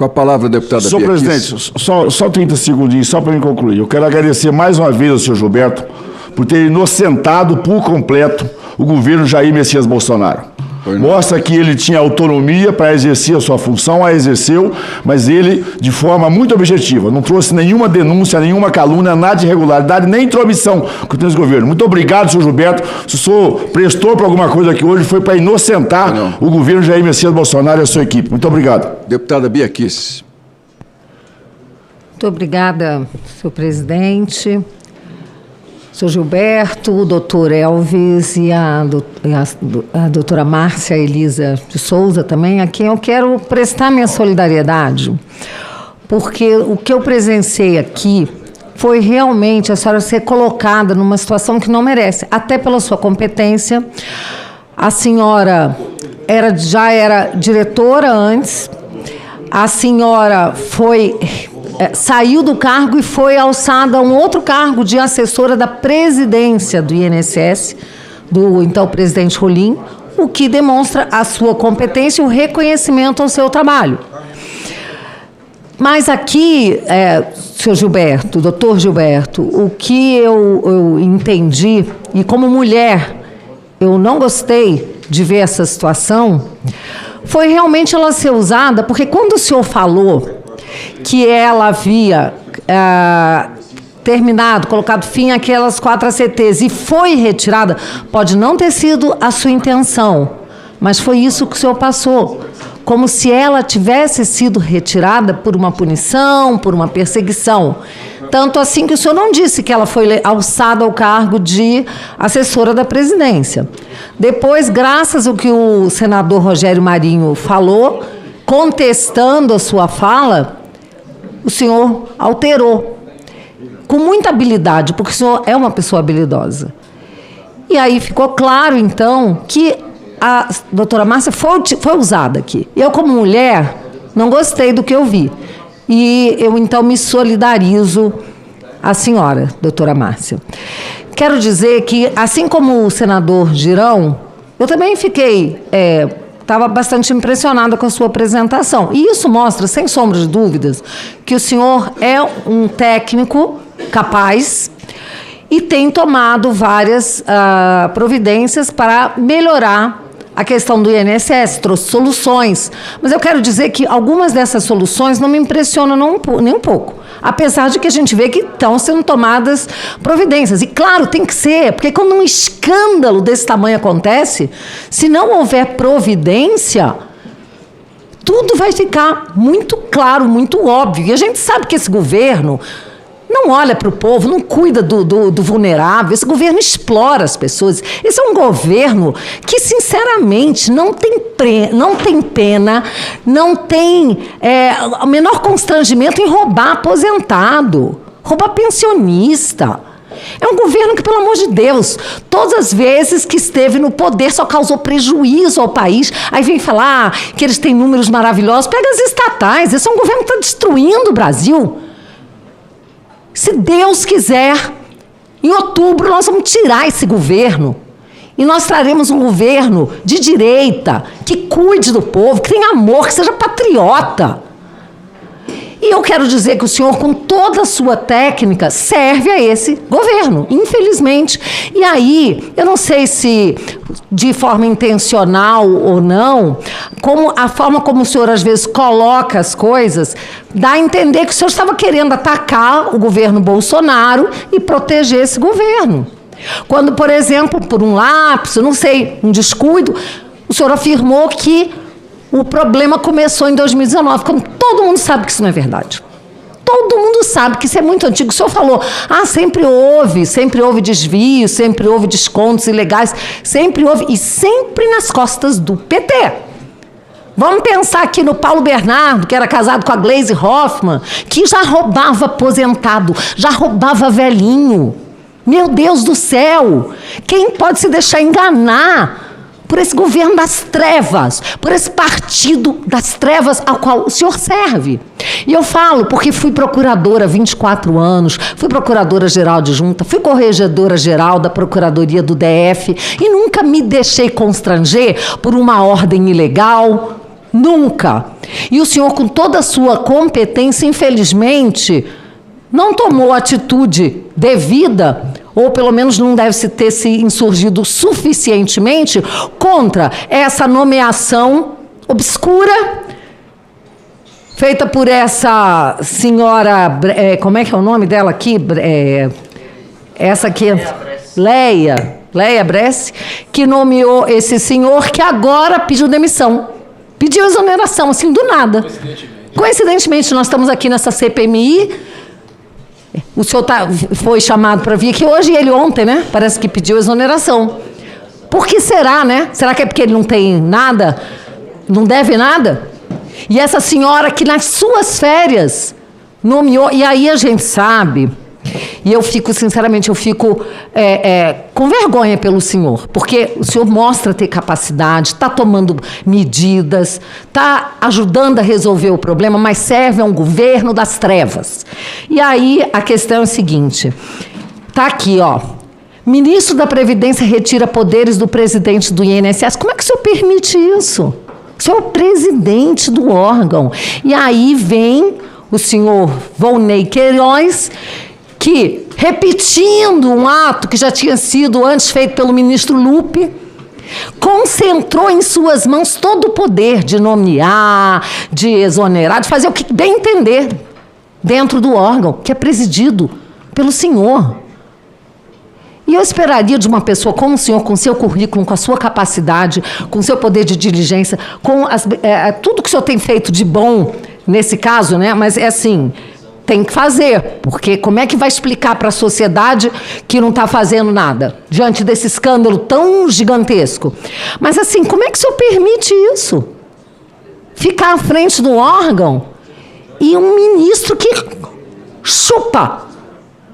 Com a palavra, deputada Senhor Bia Kicis. presidente, só 30 segundinhos, só para me concluir. Eu quero agradecer mais uma vez ao senhor Gilberto por ter inocentado por completo o governo Jair Messias Bolsonaro. Mostra que ele tinha autonomia para exercer a sua função, a exerceu, mas ele, de forma muito objetiva, não trouxe nenhuma denúncia, nenhuma calúnia, nada de irregularidade, nem intromissão com o governo. Muito obrigado, senhor Gilberto. Se o senhor prestou para alguma coisa aqui hoje, foi para inocentar o governo Jair Messias Bolsonaro e a sua equipe. Muito obrigado. Deputada Bia Kicis. Muito obrigada, senhor presidente. Sr. Gilberto, o doutor Elvis e a doutora Márcia Elisa de Souza também, a quem eu quero prestar minha solidariedade, porque o que eu presenciei aqui foi realmente a senhora ser colocada numa situação que não merece, até pela sua competência. A senhora já era diretora antes, a senhora saiu do cargo e foi alçada a um outro cargo de assessora da presidência do INSS, do então presidente Rolim, o que demonstra a sua competência e o reconhecimento ao seu trabalho. Mas aqui, senhor Gilberto, doutor Gilberto, o que eu entendi, e como mulher eu não gostei de ver essa situação, foi realmente ela ser usada, porque quando o senhor falou que ela havia terminado, colocado fim àquelas 4 ACTs e foi retirada, pode não ter sido a sua intenção, mas foi isso que o senhor passou, como se ela tivesse sido retirada por uma punição, por uma perseguição. Tanto assim que o senhor não disse que ela foi alçada ao cargo de assessora da presidência. Depois, graças ao que o senador Rogério Marinho falou, contestando a sua fala, o senhor alterou, com muita habilidade, porque o senhor é uma pessoa habilidosa. E aí ficou claro, então, que a doutora Márcia foi usada aqui. Eu, como mulher, não gostei do que eu vi. E eu, então, me solidarizo à senhora, doutora Márcia. Quero dizer que, assim como o senador Girão, eu também estava bastante impressionada com a sua apresentação. E isso mostra, sem sombra de dúvidas, que o senhor é um técnico capaz e tem tomado várias providências para melhorar a questão do INSS, trouxe soluções. Mas eu quero dizer que algumas dessas soluções não me impressionam nem um pouco. Apesar de que a gente vê que estão sendo tomadas providências. E, claro, tem que ser, porque quando um escândalo desse tamanho acontece, se não houver providência, tudo vai ficar muito claro, muito óbvio. E a gente sabe que esse governo não olha para o povo, não cuida do vulnerável. Esse governo explora as pessoas. Esse é um governo que, sinceramente, não tem pena, não tem o menor constrangimento em roubar aposentado, roubar pensionista. É um governo que, pelo amor de Deus, todas as vezes que esteve no poder só causou prejuízo ao país. Aí vem falar que eles têm números maravilhosos. Pega as estatais. Esse é um governo que está destruindo o Brasil. Se Deus quiser, em outubro nós vamos tirar esse governo e nós traremos um governo de direita, que cuide do povo, que tenha amor, que seja patriota. E eu quero dizer que o senhor, com toda a sua técnica, serve a esse governo, infelizmente. E aí, eu não sei se de forma intencional ou não, a forma como o senhor às vezes coloca as coisas, dá a entender que o senhor estava querendo atacar o governo Bolsonaro e proteger esse governo. Quando, por exemplo, por um lapso, não sei, um descuido, o senhor afirmou que o problema começou em 2019, quando todo mundo sabe que isso não é verdade. Todo mundo sabe que isso é muito antigo. O senhor falou, sempre houve desvio, sempre houve descontos ilegais, sempre houve, e sempre nas costas do PT. Vamos pensar aqui no Paulo Bernardo, que era casado com a Gleisi Hoffmann, que já roubava aposentado, já roubava velhinho. Meu Deus do céu! Quem pode se deixar enganar por esse governo das trevas, por esse partido das trevas ao qual o senhor serve? E eu falo porque fui procuradora há 24 anos, fui procuradora-geral adjunta, fui corregedora-geral da Procuradoria do DF e nunca me deixei constranger por uma ordem ilegal, Nunca. E o senhor, com toda a sua competência, infelizmente, não tomou atitude devida, ou pelo menos não deve ter se insurgido suficientemente contra essa nomeação obscura, feita por essa senhora, como é que é o nome dela aqui? Essa aqui, Leia Bressi, que nomeou esse senhor que agora pediu demissão. Pediu exoneração, assim, do nada. Coincidentemente, nós estamos aqui nessa CPMI, o senhor foi chamado para vir aqui hoje e ele ontem, né? Parece que pediu exoneração. Por que será, né? Será que é porque ele não tem nada? Não deve nada? E essa senhora que nas suas férias nomeou, e aí a gente sabe, e eu fico, sinceramente, com vergonha pelo senhor, porque o senhor mostra ter capacidade, está tomando medidas, está ajudando a resolver o problema, mas serve a um governo das trevas. E aí a questão é a seguinte, está aqui, ó, ministro da Previdência retira poderes do presidente do INSS. Como é que o senhor permite isso? O senhor é o presidente do órgão. E aí vem o senhor Volney Queiroz, que, repetindo um ato que já tinha sido antes feito pelo ministro Lupe, concentrou em suas mãos todo o poder de nomear, de exonerar, de fazer o que bem entender dentro do órgão, que é presidido pelo senhor. E eu esperaria de uma pessoa como o senhor, com seu currículo, com a sua capacidade, com seu poder de diligência, com tudo que o senhor tem feito de bom nesse caso, né? Mas é assim, tem que fazer, porque como é que vai explicar para a sociedade que não está fazendo nada, diante desse escândalo tão gigantesco? Mas assim, como é que o senhor permite isso? Ficar à frente do órgão e um ministro que chupa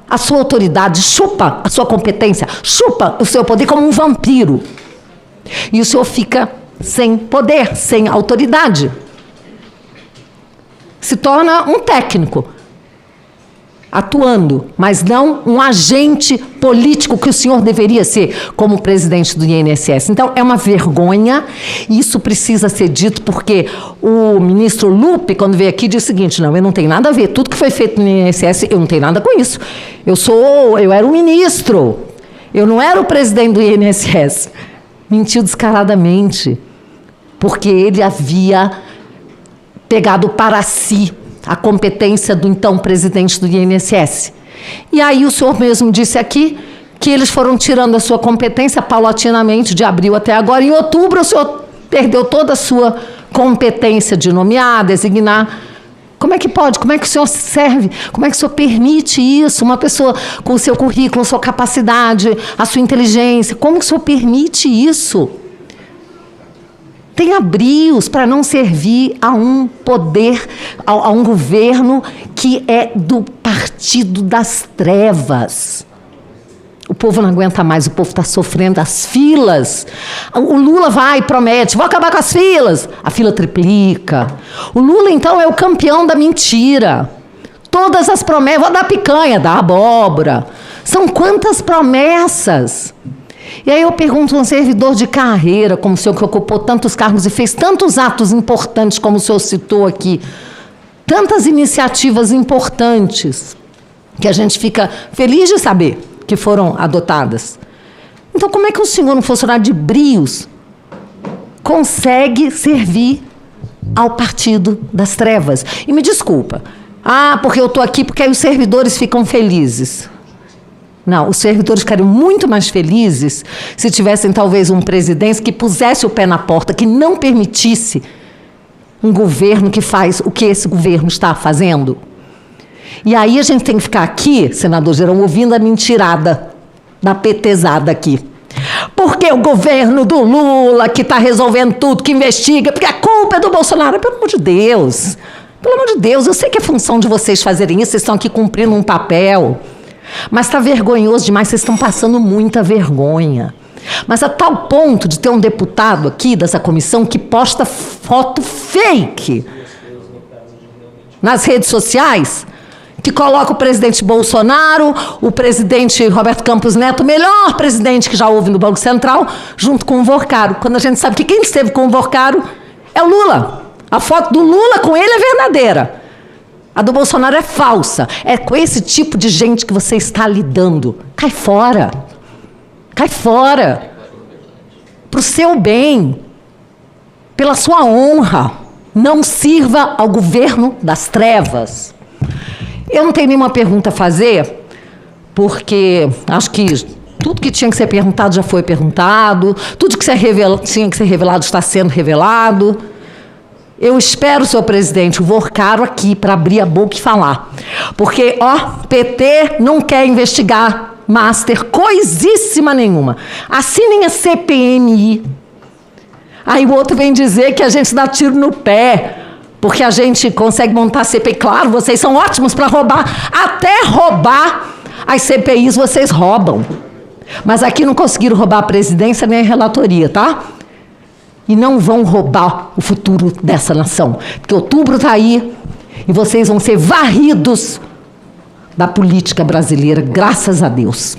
a sua autoridade, chupa a sua competência, chupa o seu poder como um vampiro. E o senhor fica sem poder, sem autoridade. Se torna um técnico, atuando, mas não um agente político que o senhor deveria ser como presidente do INSS. Então, é uma vergonha, e isso precisa ser dito, porque o ministro Lupe, quando veio aqui, disse o seguinte: não, eu não tenho nada a ver, tudo que foi feito no INSS, eu não tenho nada com isso. Eu era o ministro, eu não era o presidente do INSS. Mentiu descaradamente, porque ele havia pegado para si a competência do então presidente do INSS. E aí o senhor mesmo disse aqui que eles foram tirando a sua competência paulatinamente, de abril até agora. Em outubro, o senhor perdeu toda a sua competência de nomear, designar. Como é que pode? Como é que o senhor serve? Como é que o senhor permite isso? Uma pessoa com o seu currículo, a sua capacidade, a sua inteligência, como que o senhor permite isso? Tem abrios para não servir a um poder, a um governo que é do partido das trevas. O povo não aguenta mais, o povo está sofrendo as filas. O Lula vai e promete, vou acabar com as filas. A fila triplica. O Lula, então, é o campeão da mentira. Todas as promessas, vou dar picanha, dar abóbora. São quantas promessas? E aí eu pergunto a um servidor de carreira, como o senhor que ocupou tantos cargos e fez tantos atos importantes, como o senhor citou aqui, tantas iniciativas importantes, que a gente fica feliz de saber que foram adotadas. Então, como é que o senhor, um funcionário de brios, consegue servir ao partido das trevas? E me desculpa, porque eu estou aqui porque aí os servidores ficam felizes. Não, os servidores ficariam muito mais felizes se tivessem, talvez, um presidente que pusesse o pé na porta, que não permitisse um governo que faz o que esse governo está fazendo. E aí a gente tem que ficar aqui, senador Gerão, ouvindo a mentirada da petezada aqui. Porque o governo do Lula, que está resolvendo tudo, que investiga, porque a culpa é do Bolsonaro. Pelo amor de Deus, eu sei que é função de vocês fazerem isso, vocês estão aqui cumprindo um papel. Mas está vergonhoso demais, vocês estão passando muita vergonha. Mas a tal ponto de ter um deputado aqui dessa comissão que posta foto fake nas redes sociais, que coloca o presidente Bolsonaro, o presidente Roberto Campos Neto, o melhor presidente que já houve no Banco Central, junto com o Vorcaro. Quando a gente sabe que quem esteve com o Vorcaro é o Lula. A foto do Lula com ele é verdadeira. A do Bolsonaro é falsa. É com esse tipo de gente que você está lidando. Cai fora. Cai fora. Pro seu bem. Pela sua honra. Não sirva ao governo das trevas. Eu não tenho nenhuma pergunta a fazer, porque acho que tudo que tinha que ser perguntado já foi perguntado, tudo que tinha que ser revelado está sendo revelado. Eu espero, senhor presidente, o Vorcaro aqui para abrir a boca e falar. Porque, PT não quer investigar Master coisíssima nenhuma. Assinem a CPMI. Aí o outro vem dizer que a gente dá tiro no pé, porque a gente consegue montar CPI. Claro, vocês são ótimos para roubar. Até roubar as CPIs vocês roubam. Mas aqui não conseguiram roubar a presidência nem a relatoria, tá? E não vão roubar o futuro dessa nação. Porque outubro está aí e vocês vão ser varridos da política brasileira, graças a Deus.